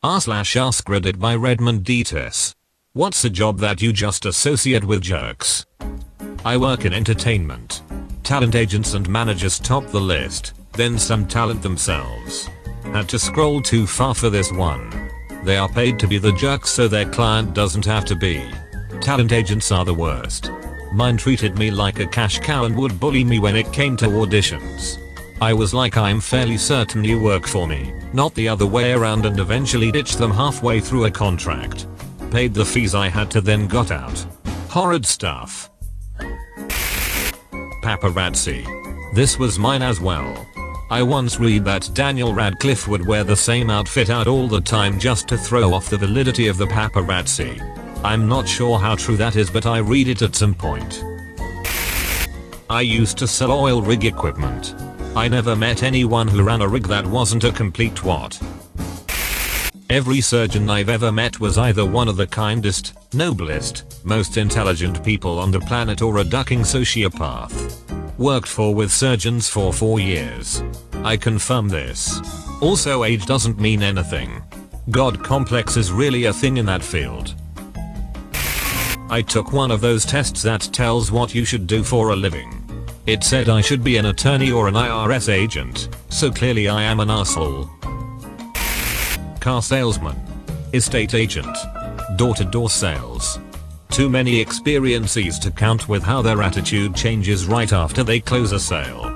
r/AskReddit by Redmond Dtes. What's a job that you just associate with jerks? I work in entertainment. Talent agents and managers top the list, then some talent themselves. Had to scroll too far for this one. They are paid to be the jerks so their client doesn't have to be. Talent agents are the worst. Mine treated me like a cash cow and would bully me when it came to auditions. I was like, I'm fairly certain you work for me, not the other way around, and eventually ditched them halfway through a contract. Paid the fees I had to, then got out. Horrid stuff. Paparazzi. This was mine as well. I once read that Daniel Radcliffe would wear the same outfit out all the time just to throw off the validity of the paparazzi. I'm not sure how true that is, but I read it at some point. I used to sell oil rig equipment. I never met anyone who ran a rig that wasn't a complete twat. Every surgeon I've ever met was either one of the kindest, noblest, most intelligent people on the planet or a ducking sociopath. Worked with surgeons for 4 years. I confirm this. Also, age doesn't mean anything. God complex is really a thing in that field. I took one of those tests that tells what you should do for a living. It said I should be an attorney or an IRS agent, so clearly I am an asshole. Car salesman. Estate agent. Door-to-door sales. Too many experiences to count with how their attitude changes right after they close a sale.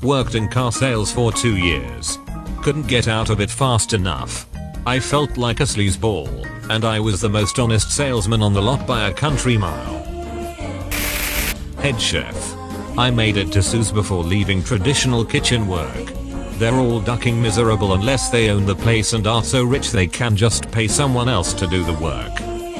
Worked in car sales for 2 years. Couldn't get out of it fast enough. I felt like a sleazeball, and I was the most honest salesman on the lot by a country mile. Head chef. I made it to Sue's before leaving traditional kitchen work. They're all ducking miserable unless they own the place and are so rich they can just pay someone else to do the work.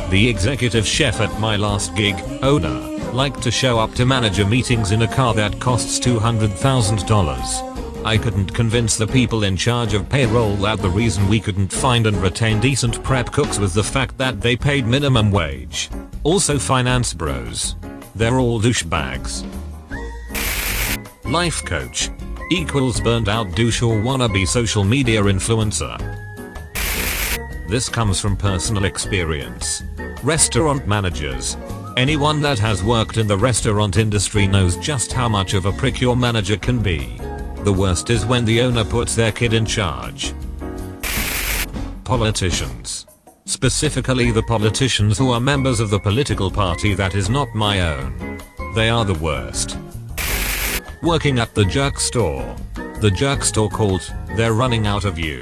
The executive chef at my last gig, owner, liked to show up to manager meetings in a car that costs $200,000. I couldn't convince the people in charge of payroll that the reason we couldn't find and retain decent prep cooks was the fact that they paid minimum wage. Also finance bros. They're all douchebags. Life coach. Equals burned out douche or wannabe social media influencer. This comes from personal experience. Restaurant managers. Anyone that has worked in the restaurant industry knows just how much of a prick your manager can be. The worst is when the owner puts their kid in charge. Politicians. Specifically the politicians who are members of the political party that is not my own. They are the worst. Working at the jerk store. The jerk store called, they're running out of you.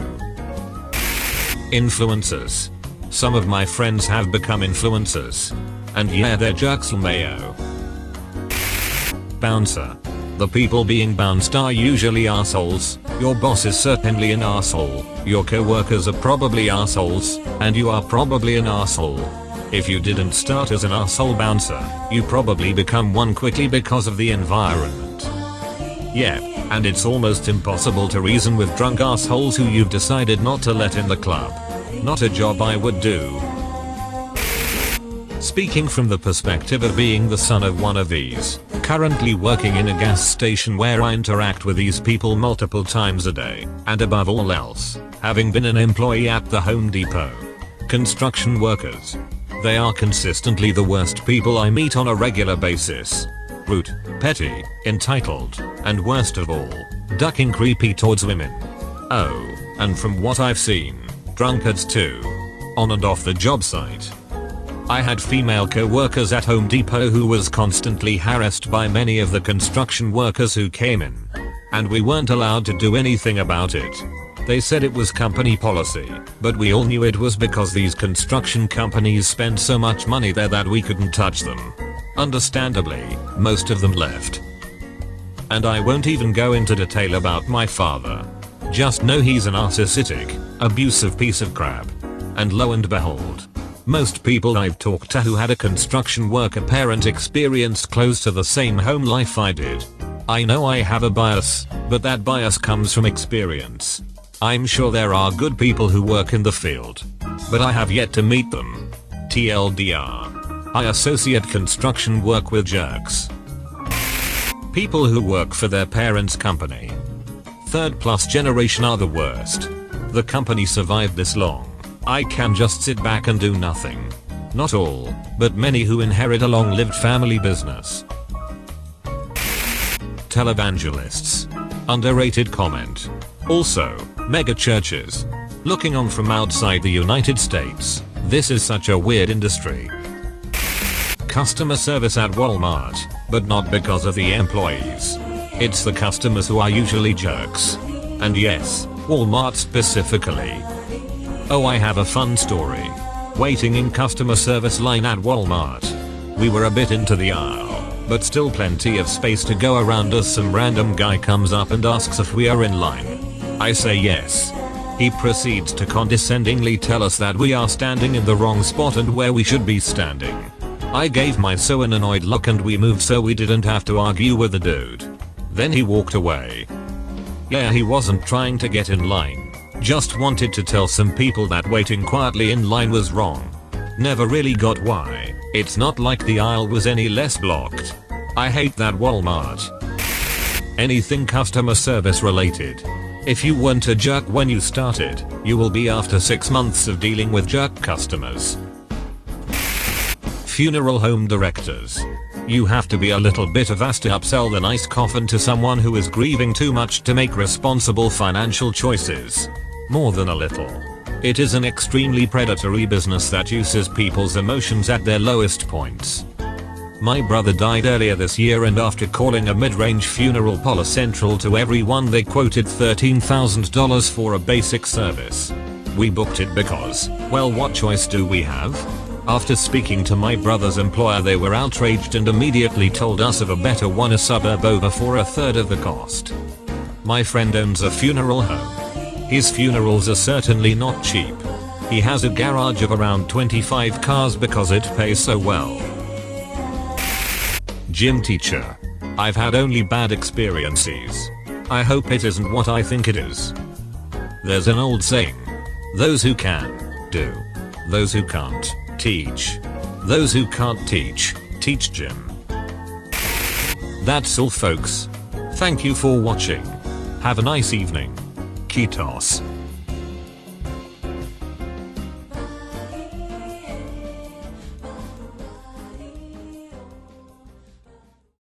Influencers. Some of my friends have become influencers. And yeah, they're jerks mayo. Bouncer. The people being bounced are usually assholes. Your boss is certainly an asshole. Your co-workers are probably assholes. And you are probably an asshole. If you didn't start as an asshole bouncer, you probably become one quickly because of the environment. Yeah, and it's almost impossible to reason with drunk assholes who you've decided not to let in the club. Not a job I would do. Speaking from the perspective of being the son of one of these, currently working in a gas station where I interact with these people multiple times a day, and above all else, having been an employee at the Home Depot. Construction workers. They are consistently the worst people I meet on a regular basis. Rude, petty, entitled, and worst of all, ducking creepy towards women. Oh, and from what I've seen, drunkards too. On and off the job site. I had female co-workers at Home Depot who was constantly harassed by many of the construction workers who came in. And we weren't allowed to do anything about it. They said it was company policy, but we all knew it was because these construction companies spend so much money there that we couldn't touch them. Understandably, most of them left. And I won't even go into detail about my father. Just know he's a narcissistic, abusive piece of crap. And lo and behold, most people I've talked to who had a construction worker parent experienced close to the same home life I did. I know I have a bias, but that bias comes from experience. I'm sure there are good people who work in the field, but I have yet to meet them. TLDR. I associate construction work with jerks. People who work for their parents' company. Third plus generation are the worst. The company survived this long I can just sit back and do nothing. Not all, but many who inherit a long-lived family business. Televangelists. Underrated comment. Also, mega churches. Looking on from outside the United States, this is such a weird industry. Customer service at Walmart, but not because of the employees. It's the customers who are usually jerks. And yes, Walmart specifically. Oh, I have a fun story. Waiting in customer service line at Walmart. We were a bit into the aisle, but still plenty of space to go around as some random guy comes up and asks if we are in line. I say yes. He proceeds to condescendingly tell us that we are standing in the wrong spot and where we should be standing. I gave my so an annoyed look and we moved so we didn't have to argue with the dude. Then he walked away. Yeah, he wasn't trying to get in line. Just wanted to tell some people that waiting quietly in line was wrong. Never really got why. It's not like the aisle was any less blocked. I hate that Walmart. Anything customer service related. If you weren't a jerk when you started, you will be after 6 months of dealing with jerk customers. Funeral home directors. You have to be a little bit of ass to upsell the nice coffin to someone who is grieving too much to make responsible financial choices. More than a little. It is an extremely predatory business that uses people's emotions at their lowest points. My brother died earlier this year and after calling a mid-range funeral parlor central to everyone they quoted $13,000 for a basic service. We booked it because, well, what choice do we have? After speaking to my brother's employer they were outraged and immediately told us of a better one a suburb over for a third of the cost. My friend owns a funeral home. His funerals are certainly not cheap. He has a garage of around 25 cars because it pays so well. Gym teacher. I've had only bad experiences. I hope it isn't what I think it is. There's an old saying. Those who can, do. Those who can't, teach. Those who can't teach gym. That's all folks. Thank you for watching. Have a nice evening. Kitos.